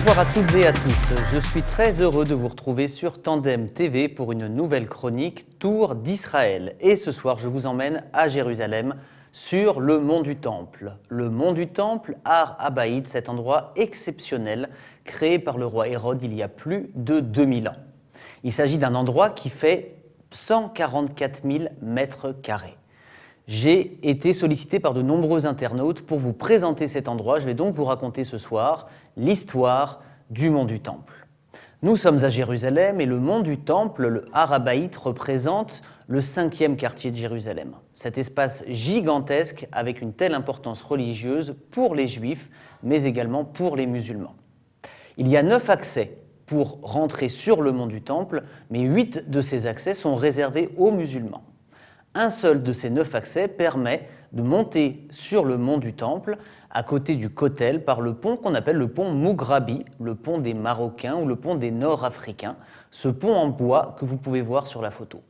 Bonsoir à toutes et à tous, je suis très heureux de vous retrouver sur Tandem TV pour une nouvelle chronique Tour d'Israël. Et ce soir, je vous emmène à Jérusalem, sur le mont du Temple. Le mont du Temple, Har Habayit, cet endroit exceptionnel créé par le roi Hérode il y a plus de 2000 ans. Il s'agit d'un endroit qui fait 144 000 mètres carrés. J'ai été sollicité par de nombreux internautes pour vous présenter cet endroit. Je vais donc vous raconter ce soir l'histoire du mont du Temple. Nous sommes à Jérusalem et le mont du Temple, le Har Habayit, représente le 5e quartier de Jérusalem. Cet espace gigantesque avec une telle importance religieuse pour les Juifs, mais également pour les musulmans. Il y a 9 accès pour rentrer sur le mont du Temple, mais 8 de ces accès sont réservés aux musulmans. Un seul de ces 9 accès permet de monter sur le mont du Temple à côté du Kotel par le pont qu'on appelle le pont Mughrabi, le pont des Marocains ou le pont des Nord-Africains, ce pont en bois que vous pouvez voir sur la photo.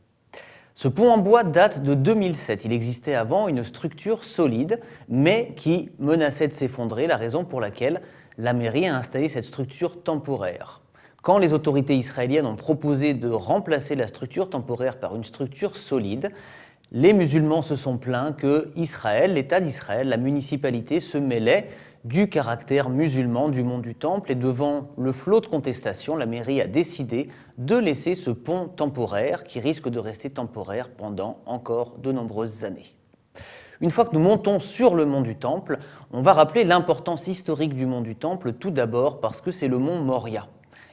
Ce pont en bois date de 2007. Il existait avant une structure solide, mais qui menaçait de s'effondrer, la raison pour laquelle la mairie a installé cette structure temporaire. Quand les autorités israéliennes ont proposé de remplacer la structure temporaire par une structure solide, les musulmans se sont plaints que Israël, l'État d'Israël, la municipalité se mêlait du caractère musulman du mont du Temple et devant le flot de contestation, la mairie a décidé de laisser ce pont temporaire qui risque de rester temporaire pendant encore de nombreuses années. Une fois que nous montons sur le mont du Temple, on va rappeler l'importance historique du mont du Temple, tout d'abord parce que c'est le mont Moria.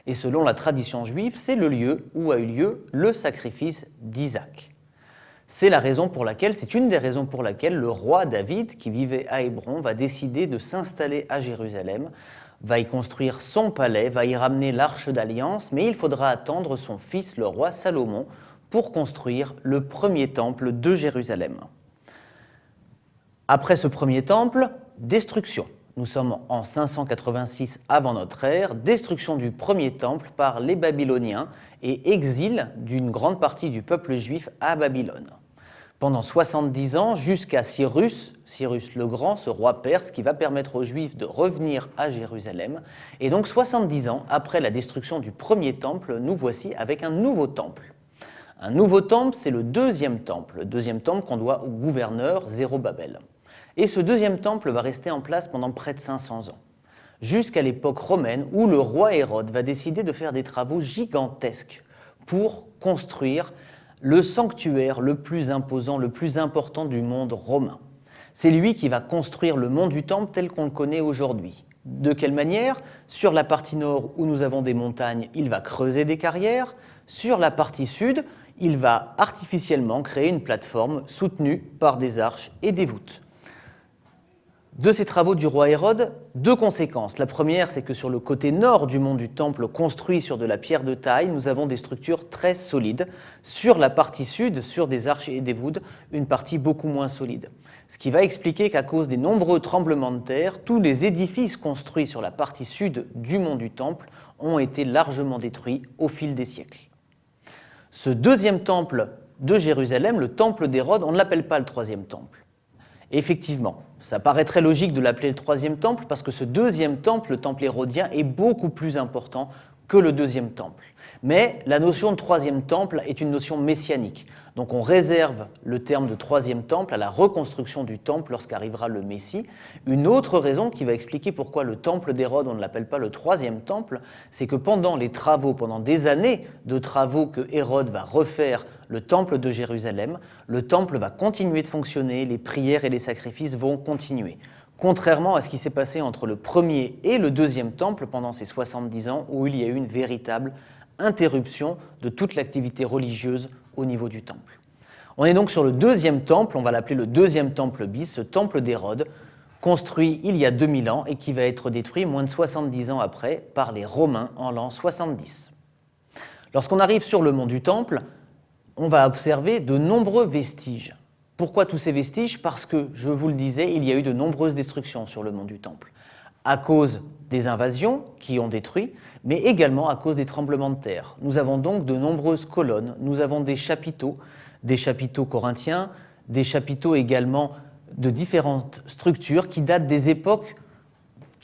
Et selon la tradition juive, c'est le lieu où a eu lieu le sacrifice d'Isaac. C'est une des raisons pour laquelle le roi David, qui vivait à Hébron, va décider de s'installer à Jérusalem, va y construire son palais, va y ramener l'arche d'alliance, mais il faudra attendre son fils, le roi Salomon, pour construire le premier temple de Jérusalem. Après ce premier temple, destruction. Nous sommes en 586 avant notre ère, destruction du premier temple par les Babyloniens et exil d'une grande partie du peuple juif à Babylone. Pendant 70 ans, jusqu'à Cyrus le Grand, ce roi perse, qui va permettre aux Juifs de revenir à Jérusalem. Et donc 70 ans après la destruction du premier temple, nous voici avec un nouveau temple. Un nouveau temple, c'est le deuxième temple qu'on doit au gouverneur Zérobabel. Et ce deuxième temple va rester en place pendant près de 500 ans, jusqu'à l'époque romaine où le roi Hérode va décider de faire des travaux gigantesques pour construire le sanctuaire le plus imposant, le plus important du monde romain. C'est lui qui va construire le mont du Temple tel qu'on le connaît aujourd'hui. De quelle manière ? Sur la partie nord où nous avons des montagnes, il va creuser des carrières. Sur la partie sud, il va artificiellement créer une plateforme soutenue par des arches et des voûtes. De ces travaux du roi Hérode, 2 conséquences. La première, c'est que sur le côté nord du mont du Temple, construit sur de la pierre de taille, nous avons des structures très solides. Sur la partie sud, sur des arches et des voûtes, une partie beaucoup moins solide. Ce qui va expliquer qu'à cause des nombreux tremblements de terre, tous les édifices construits sur la partie sud du mont du Temple ont été largement détruits au fil des siècles. Ce deuxième temple de Jérusalem, le temple d'Hérode, on ne l'appelle pas le troisième temple. Effectivement, ça paraît très logique de l'appeler le troisième temple parce que ce deuxième temple, le temple hérodien, est beaucoup plus important que le deuxième temple. Mais la notion de troisième temple est une notion messianique. Donc on réserve le terme de troisième temple à la reconstruction du temple lorsqu'arrivera le Messie. Une autre raison qui va expliquer pourquoi le temple d'Hérode, on ne l'appelle pas le troisième temple, c'est que pendant des années de travaux que Hérode va refaire le temple de Jérusalem, le temple va continuer de fonctionner, les prières et les sacrifices vont continuer. Contrairement à ce qui s'est passé entre le premier et le deuxième temple pendant ces 70 ans où il y a eu une véritable interruption de toute l'activité religieuse au niveau du temple. On est donc sur le deuxième temple, on va l'appeler le deuxième temple bis, ce temple d'Hérode, construit il y a 2000 ans et qui va être détruit moins de 70 ans après par les Romains en l'an 70. Lorsqu'on arrive sur le mont du Temple, on va observer de nombreux vestiges. Pourquoi tous ces vestiges ? Parce que, je vous le disais, il y a eu de nombreuses destructions sur le mont du Temple, à cause des invasions qui ont détruit, mais également à cause des tremblements de terre. Nous avons donc de nombreuses colonnes, nous avons des chapiteaux corinthiens, des chapiteaux également de différentes structures qui datent des époques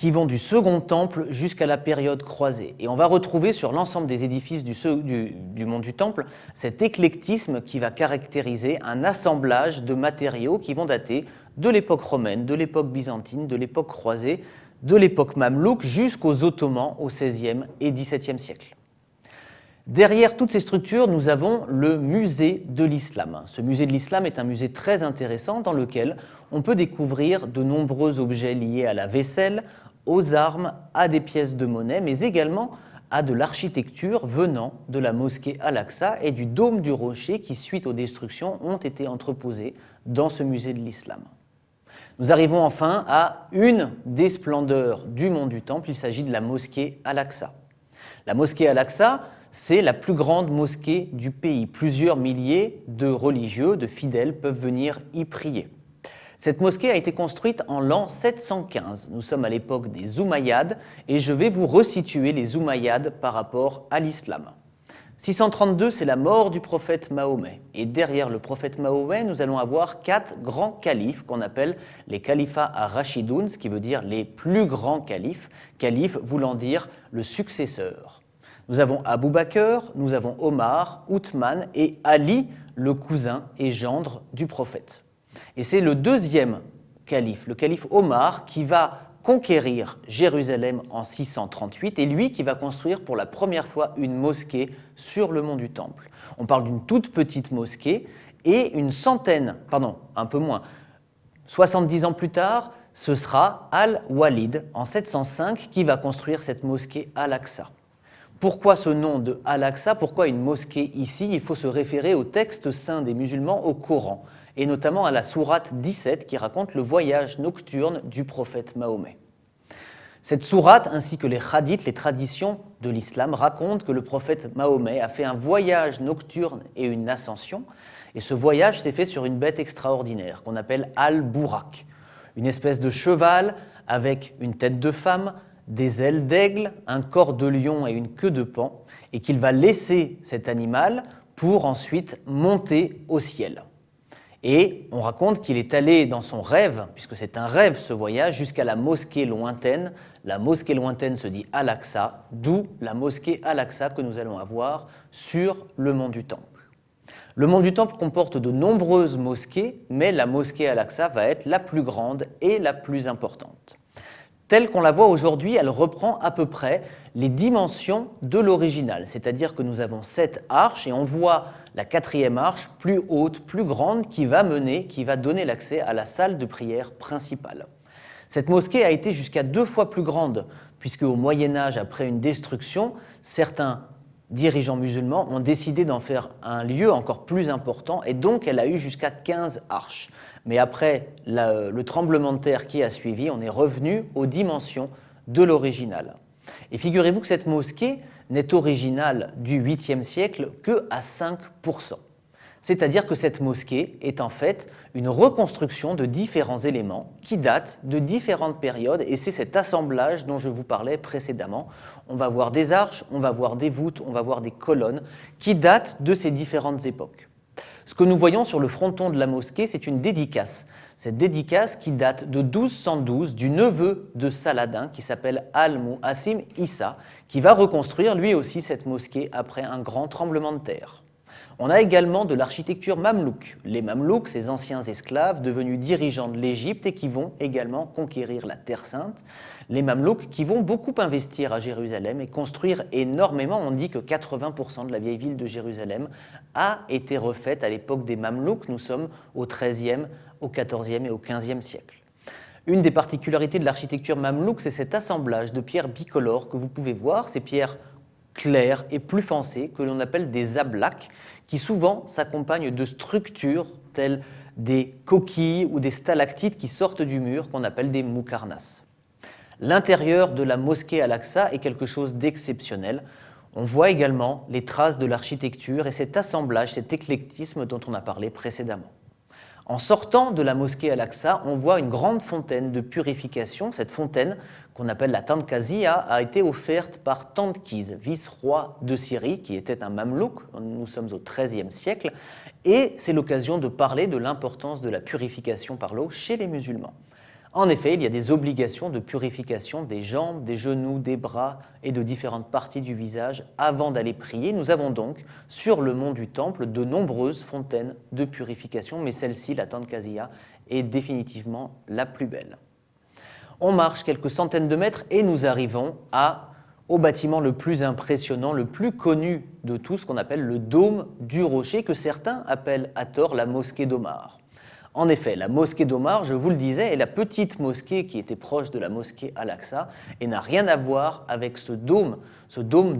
qui vont du Second Temple jusqu'à la période croisée. Et on va retrouver sur l'ensemble des édifices du mont du Temple cet éclectisme qui va caractériser un assemblage de matériaux qui vont dater de l'époque romaine, de l'époque byzantine, de l'époque croisée, de l'époque mamelouk jusqu'aux Ottomans au XVIe et XVIIe siècle. Derrière toutes ces structures, nous avons le musée de l'islam. Ce musée de l'islam est un musée très intéressant dans lequel on peut découvrir de nombreux objets liés à la vaisselle, aux armes, à des pièces de monnaie, mais également à de l'architecture venant de la mosquée Al-Aqsa et du dôme du rocher qui, suite aux destructions, ont été entreposés dans ce musée de l'islam. Nous arrivons enfin à une des splendeurs du mont du Temple, il s'agit de la mosquée Al-Aqsa. La mosquée Al-Aqsa, c'est la plus grande mosquée du pays. Plusieurs milliers de religieux, de fidèles peuvent venir y prier. Cette mosquée a été construite en l'an 715. Nous sommes à l'époque des Umayyads et je vais vous resituer les Umayyads par rapport à l'islam. 632, c'est la mort du prophète Mahomet. Et derrière le prophète Mahomet, nous allons avoir 4 grands califes qu'on appelle les califats ar-Rashidoun, ce qui veut dire les plus grands califes, califes voulant dire le successeur. Nous avons Abu Bakr, nous avons Omar, Othman et Ali, le cousin et gendre du prophète. Et c'est le deuxième calife, le calife Omar, qui va conquérir Jérusalem en 638 et lui qui va construire pour la première fois une mosquée sur le mont du Temple. On parle d'une toute petite mosquée et un peu moins, 70 ans plus tard, ce sera Al-Walid en 705 qui va construire cette mosquée Al-Aqsa. Pourquoi ce nom de Al-Aqsa? Pourquoi une mosquée ici? Il faut se référer au texte saint des musulmans, au Coran, et notamment à la sourate 17 qui raconte le voyage nocturne du prophète Mahomet. Cette sourate, ainsi que les hadiths, les traditions de l'islam, racontent que le prophète Mahomet a fait un voyage nocturne et une ascension, et ce voyage s'est fait sur une bête extraordinaire qu'on appelle Al-Bourak, une espèce de cheval avec une tête de femme, des ailes d'aigle, un corps de lion et une queue de paon, et qu'il va laisser cet animal pour ensuite monter au ciel. Et on raconte qu'il est allé dans son rêve, puisque c'est un rêve ce voyage, jusqu'à la mosquée lointaine. La mosquée lointaine se dit Al-Aqsa, d'où la mosquée Al-Aqsa que nous allons avoir sur le mont du Temple. Le mont du Temple comporte de nombreuses mosquées, mais la mosquée Al-Aqsa va être la plus grande et la plus importante. Telle qu'on la voit aujourd'hui, elle reprend à peu près les dimensions de l'original, c'est-à-dire que nous avons 7 arches et on voit la 4e arche plus haute, plus grande, qui va donner l'accès à la salle de prière principale. Cette mosquée a été jusqu'à 2 fois plus grande, puisque au Moyen-Âge, après une destruction, certains dirigeants musulmans ont décidé d'en faire un lieu encore plus important et donc elle a eu jusqu'à 15 arches. Mais après le tremblement de terre qui a suivi, on est revenu aux dimensions de l'original. Et figurez-vous que cette mosquée n'est originale du 8e siècle qu'à 5%. C'est-à-dire que cette mosquée est en fait une reconstruction de différents éléments qui datent de différentes périodes et c'est cet assemblage dont je vous parlais précédemment. On va voir des arches, on va voir des voûtes, on va voir des colonnes qui datent de ces différentes époques. Ce que nous voyons sur le fronton de la mosquée, c'est une dédicace. Cette dédicace qui date de 1212 du neveu de Saladin qui s'appelle Al-Mu'assim Issa, qui va reconstruire lui aussi cette mosquée après un grand tremblement de terre. On a également de l'architecture mamelouk. Les mamelouks, ces anciens esclaves devenus dirigeants de l'Égypte et qui vont également conquérir la Terre Sainte. Les mamelouks qui vont beaucoup investir à Jérusalem et construire énormément. On dit que 80% de la vieille ville de Jérusalem a été refaite à l'époque des mamelouks. Nous sommes au XIIIe, au XIVe et au XVe siècle. Une des particularités de l'architecture mamelouk, c'est cet assemblage de pierres bicolores que vous pouvez voir, ces pierres claires et plus foncées que l'on appelle des ablaks, qui souvent s'accompagnent de structures telles des coquilles ou des stalactites qui sortent du mur qu'on appelle des moukarnas. L'intérieur de la mosquée Al-Aqsa est quelque chose d'exceptionnel. On voit également les traces de l'architecture et cet assemblage, cet éclectisme dont on a parlé précédemment. En sortant de la mosquée Al-Aqsa, on voit une grande fontaine de purification. Cette fontaine, qu'on appelle la Tandkazia, a été offerte par Tandkiz, vice-roi de Syrie, qui était un mamelouk. Nous sommes au XIIIe siècle. Et c'est l'occasion de parler de l'importance de la purification par l'eau chez les musulmans. En effet, il y a des obligations de purification des jambes, des genoux, des bras et de différentes parties du visage avant d'aller prier. Nous avons donc sur le mont du Temple de nombreuses fontaines de purification, mais celle-ci, la Tankasia, est définitivement la plus belle. On marche quelques centaines de mètres et nous arrivons au bâtiment le plus impressionnant, le plus connu de tous, qu'on appelle le dôme du rocher, que certains appellent à tort la mosquée d'Omar. En effet, la mosquée d'Omar, je vous le disais, est la petite mosquée qui était proche de la mosquée Al-Aqsa et n'a rien à voir avec ce dôme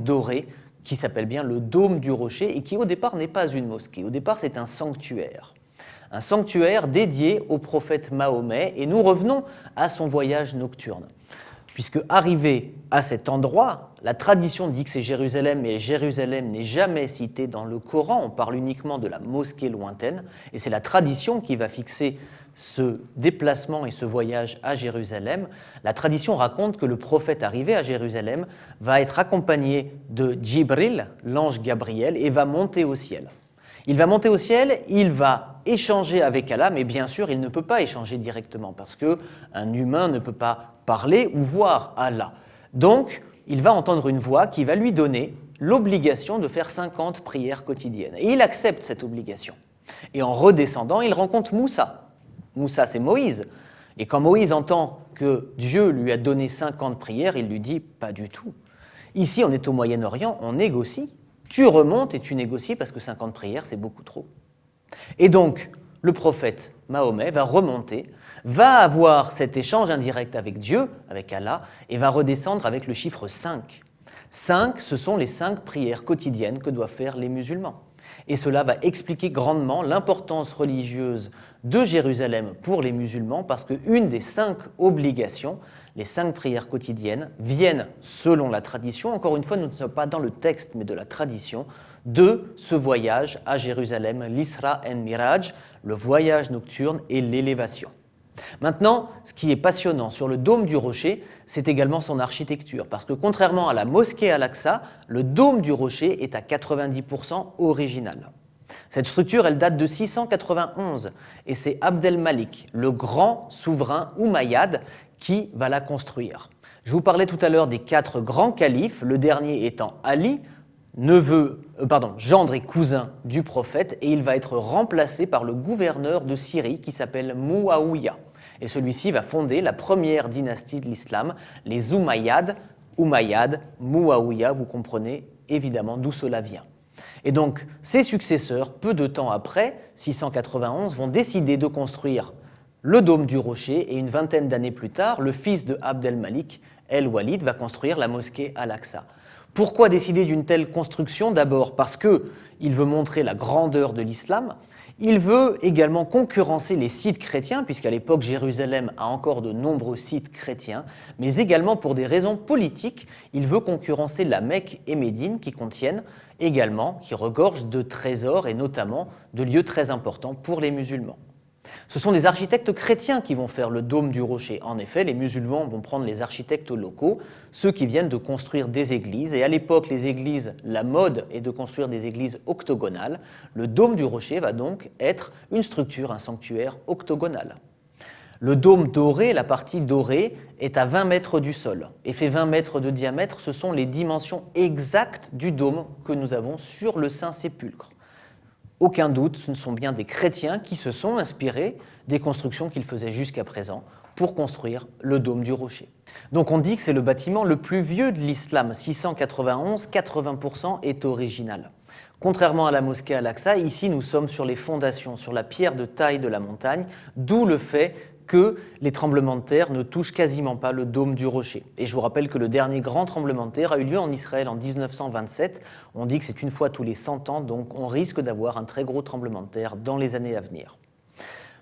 doré qui s'appelle bien le dôme du rocher et qui au départ n'est pas une mosquée. Au départ, c'est un sanctuaire dédié au prophète Mahomet, et nous revenons à son voyage nocturne. Puisque arrivé à cet endroit, la tradition dit que c'est Jérusalem, mais Jérusalem n'est jamais citée dans le Coran, on parle uniquement de la mosquée lointaine, et c'est la tradition qui va fixer ce déplacement et ce voyage à Jérusalem. La tradition raconte que le prophète arrivé à Jérusalem va être accompagné de Djibril, l'ange Gabriel, et va monter au ciel. Il va monter au ciel, il va échanger avec Allah, mais bien sûr, il ne peut pas échanger directement parce qu'un humain ne peut pas parler ou voir Allah. Donc, il va entendre une voix qui va lui donner l'obligation de faire 50 prières quotidiennes. Et il accepte cette obligation. Et en redescendant, il rencontre Moussa. Moussa, c'est Moïse. Et quand Moïse entend que Dieu lui a donné 50 prières, il lui dit « pas du tout. Ici, on est au Moyen-Orient, on négocie. Tu remontes et tu négocies parce que 50 prières, c'est beaucoup trop. » Et donc, le prophète Mahomet va remonter, va avoir cet échange indirect avec Dieu, avec Allah, et va redescendre avec le chiffre 5. 5, ce sont les 5 prières quotidiennes que doivent faire les musulmans. Et cela va expliquer grandement l'importance religieuse de Jérusalem pour les musulmans, parce qu'une des 5 obligations, les 5 prières quotidiennes, viennent, selon la tradition, encore une fois, nous ne sommes pas dans le texte, mais de la tradition, de ce voyage à Jérusalem, l'Isra and Miraj, le voyage nocturne et l'élévation. Maintenant, ce qui est passionnant sur le dôme du rocher, c'est également son architecture, parce que contrairement à la mosquée Al-Aqsa, le dôme du rocher est à 90% original. Cette structure, elle date de 691, et c'est Abd el-Malik, le grand souverain omeyyade, qui va la construire. Je vous parlais tout à l'heure des 4 grands califes, le dernier étant Ali, gendre et cousin du prophète, et il va être remplacé par le gouverneur de Syrie qui s'appelle Muawiyah. Et celui-ci va fonder la première dynastie de l'islam, les Umayyads, Muawiyah, vous comprenez évidemment d'où cela vient. Et donc, ses successeurs, peu de temps après, 691, vont décider de construire le dôme du rocher, et une vingtaine d'années plus tard, le fils de Abd el-Malik, el-Walid, va construire la mosquée Al-Aqsa. Pourquoi décider d'une telle construction? D'abord parce qu'il veut montrer la grandeur de l'islam, il veut également concurrencer les sites chrétiens, puisqu'à l'époque Jérusalem a encore de nombreux sites chrétiens, mais également pour des raisons politiques, il veut concurrencer la Mecque et Médine qui regorgent de trésors et notamment de lieux très importants pour les musulmans. Ce sont des architectes chrétiens qui vont faire le dôme du rocher. En effet, les musulmans vont prendre les architectes locaux, ceux qui viennent de construire des églises. Et à l'époque, les églises, la mode est de construire des églises octogonales. Le dôme du rocher va donc être une structure, un sanctuaire octogonal. Le dôme doré, la partie dorée, est à 20 mètres du sol et fait 20 mètres de diamètre. Ce sont les dimensions exactes du dôme que nous avons sur le Saint-Sépulcre. Aucun doute, ce sont bien des chrétiens qui se sont inspirés des constructions qu'ils faisaient jusqu'à présent pour construire le dôme du rocher. Donc on dit que c'est le bâtiment le plus vieux de l'islam, 691, 80% est original. Contrairement à la mosquée Al-Aqsa, ici nous sommes sur les fondations, sur la pierre de taille de la montagne, d'où le fait que les tremblements de terre ne touchent quasiment pas le dôme du rocher. Et je vous rappelle que le dernier grand tremblement de terre a eu lieu en Israël en 1927. On dit que c'est une fois tous les 100 ans, donc on risque d'avoir un très gros tremblement de terre dans les années à venir.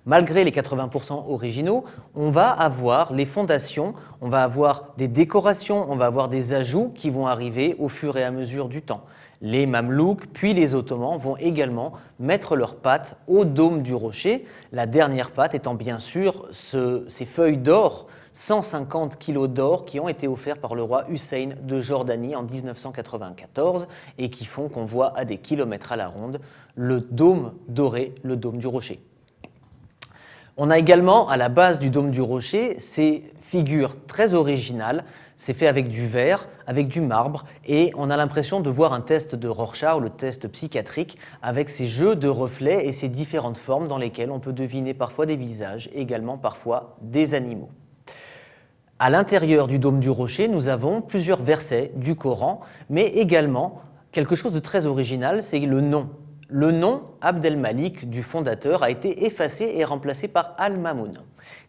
Malgré les 80% originaux, on va avoir les fondations, on va avoir des décorations, on va avoir des ajouts qui vont arriver au fur et à mesure du temps. Les Mamelouks, puis les Ottomans vont également mettre leurs pattes au dôme du rocher, la dernière patte étant bien sûr ces feuilles d'or, 150 kilos d'or qui ont été offerts par le roi Hussein de Jordanie en 1994 et qui font qu'on voit à des kilomètres à la ronde le dôme doré, le dôme du rocher. On a également à la base du dôme du rocher ces figures très originales. C'est fait avec du verre, avec du marbre, et on a l'impression de voir un test de Rorschach ou le test psychiatrique avec ces jeux de reflets et ces différentes formes dans lesquelles on peut deviner parfois des visages et également parfois des animaux. À l'intérieur du dôme du rocher, nous avons plusieurs versets du Coran, mais également quelque chose de très original, c'est le nom. Le nom Abd el-Malik du fondateur a été effacé et remplacé par Al-Mamoun.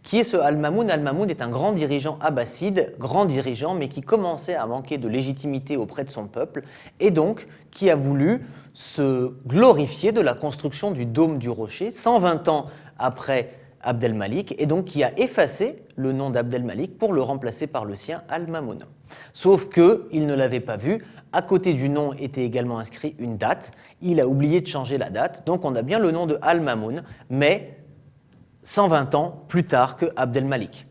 Qui est ce Al-Mamoun? Al-Mamoun est un grand dirigeant abbasside, grand dirigeant, mais qui commençait à manquer de légitimité auprès de son peuple, et donc qui a voulu se glorifier de la construction du dôme du rocher 120 ans après Abd el-Malik, et donc qui a effacé le nom d'Abd el-Malik pour le remplacer par le sien, Al-Mamoun. Sauf qu'il ne l'avait pas vu, à côté du nom était également inscrit une date, il a oublié de changer la date, donc on a bien le nom de Al-Mamoun, mais 120 ans plus tard que Abd el-Malik.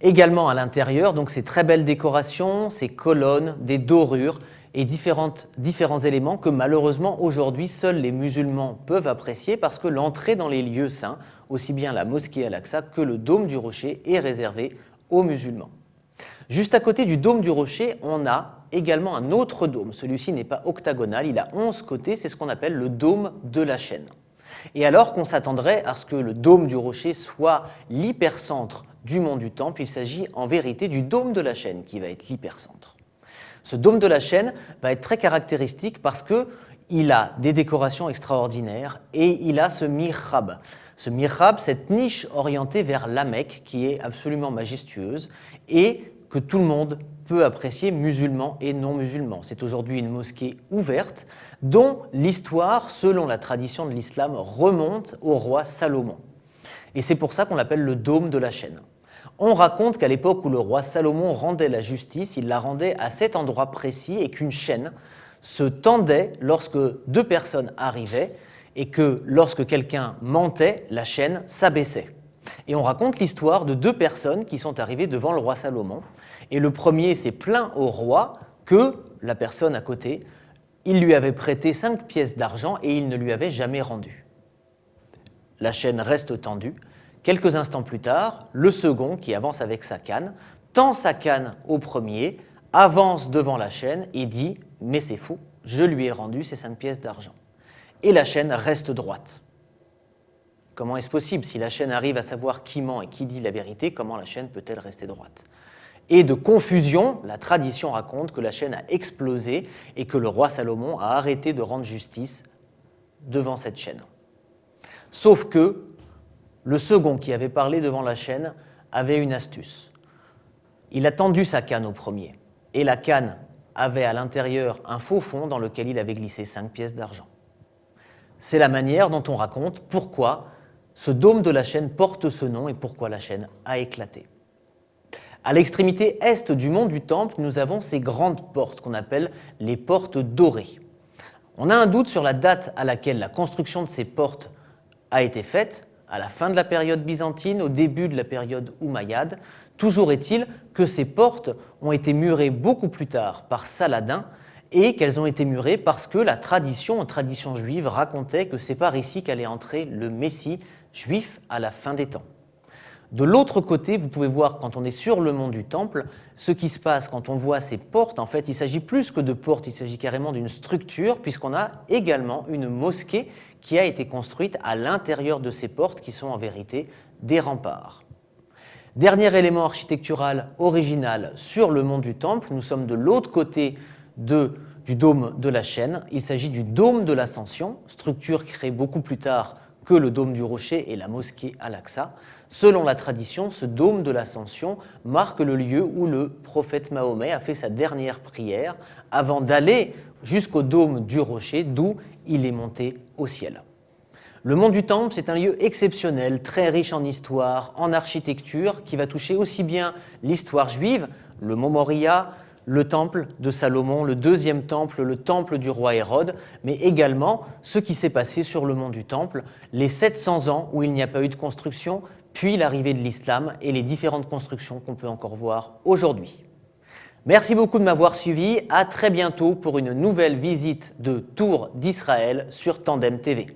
Également à l'intérieur, donc ces très belles décorations, ces colonnes, des dorures et différents éléments que malheureusement aujourd'hui seuls les musulmans peuvent apprécier parce que l'entrée dans les lieux saints, aussi bien la mosquée Al-Aqsa que le dôme du rocher, est réservée aux musulmans. Juste à côté du dôme du rocher, on a également un autre dôme. Celui-ci n'est pas octagonal, il a 11 côtés, c'est ce qu'on appelle le dôme de la chaîne. Et alors qu'on s'attendrait à ce que le dôme du rocher soit l'hypercentre du mont du Temple, il s'agit en vérité du dôme de la chaîne qui va être l'hypercentre. Ce dôme de la chaîne va être très caractéristique parce qu'il a des décorations extraordinaires et il a ce mihrab. Ce mihrab, cette niche orientée vers la Mecque qui est absolument majestueuse et que tout le monde peut apprécier, musulmans et non musulmans. C'est aujourd'hui une mosquée ouverte dont l'histoire, selon la tradition de l'islam, remonte au roi Salomon. Et c'est pour ça qu'on l'appelle le dôme de la chaîne. On raconte qu'à l'époque où le roi Salomon rendait la justice, il la rendait à cet endroit précis et qu'une chaîne se tendait lorsque deux personnes arrivaient et que lorsque quelqu'un mentait, la chaîne s'abaissait. Et on raconte l'histoire de deux personnes qui sont arrivées devant le roi Salomon. Et le premier s'est plaint au roi que la personne à côté, il lui avait prêté 5 pièces d'argent et il ne lui avait jamais rendu. La chaîne reste tendue. Quelques instants plus tard, le second, qui avance avec sa canne, tend sa canne au premier, avance devant la chaîne et dit « Mais c'est fou, je lui ai rendu ces 5 pièces d'argent. » Et la chaîne reste droite. Comment est-ce possible? Si la chaîne arrive à savoir qui ment et qui dit la vérité, comment la chaîne peut-elle rester droite? Et de confusion, la tradition raconte que la chaîne a explosé et que le roi Salomon a arrêté de rendre justice devant cette chaîne. Sauf que le second qui avait parlé devant la chaîne avait une astuce. Il a tendu sa canne au premier et la canne avait à l'intérieur un faux fond dans lequel il avait glissé 5 pièces d'argent. C'est la manière dont on raconte pourquoi ce dôme de la chaîne porte ce nom et pourquoi la chaîne a éclaté. À l'extrémité est du mont du Temple, nous avons ces grandes portes qu'on appelle les portes dorées. On a un doute sur la date à laquelle la construction de ces portes a été faite, à la fin de la période byzantine, au début de la période omeyyade. Toujours est-il que ces portes ont été murées beaucoup plus tard par Saladin et qu'elles ont été murées parce que la tradition juive racontait que c'est par ici qu'allait entrer le Messie juif à la fin des temps. De l'autre côté, vous pouvez voir, quand on est sur le mont du Temple, ce qui se passe quand on voit ces portes. En fait, il s'agit plus que de portes, il s'agit carrément d'une structure, puisqu'on a également une mosquée qui a été construite à l'intérieur de ces portes, qui sont en vérité des remparts. Dernier élément architectural original sur le mont du Temple, nous sommes de l'autre côté du dôme de la chaîne. Il s'agit du dôme de l'Ascension, structure créée beaucoup plus tard que le dôme du rocher et la mosquée Al-Aqsa. Selon la tradition, ce dôme de l'Ascension marque le lieu où le prophète Mahomet a fait sa dernière prière avant d'aller jusqu'au dôme du rocher, d'où il est monté au ciel. Le mont du Temple, c'est un lieu exceptionnel, très riche en histoire, en architecture, qui va toucher aussi bien l'histoire juive, le mont Moria, le temple de Salomon, le deuxième temple, le temple du roi Hérode, mais également ce qui s'est passé sur le mont du Temple, les 700 ans où il n'y a pas eu de construction, puis l'arrivée de l'islam et les différentes constructions qu'on peut encore voir aujourd'hui. Merci beaucoup de m'avoir suivi, à très bientôt pour une nouvelle visite de Tour d'Israël sur Tandem TV.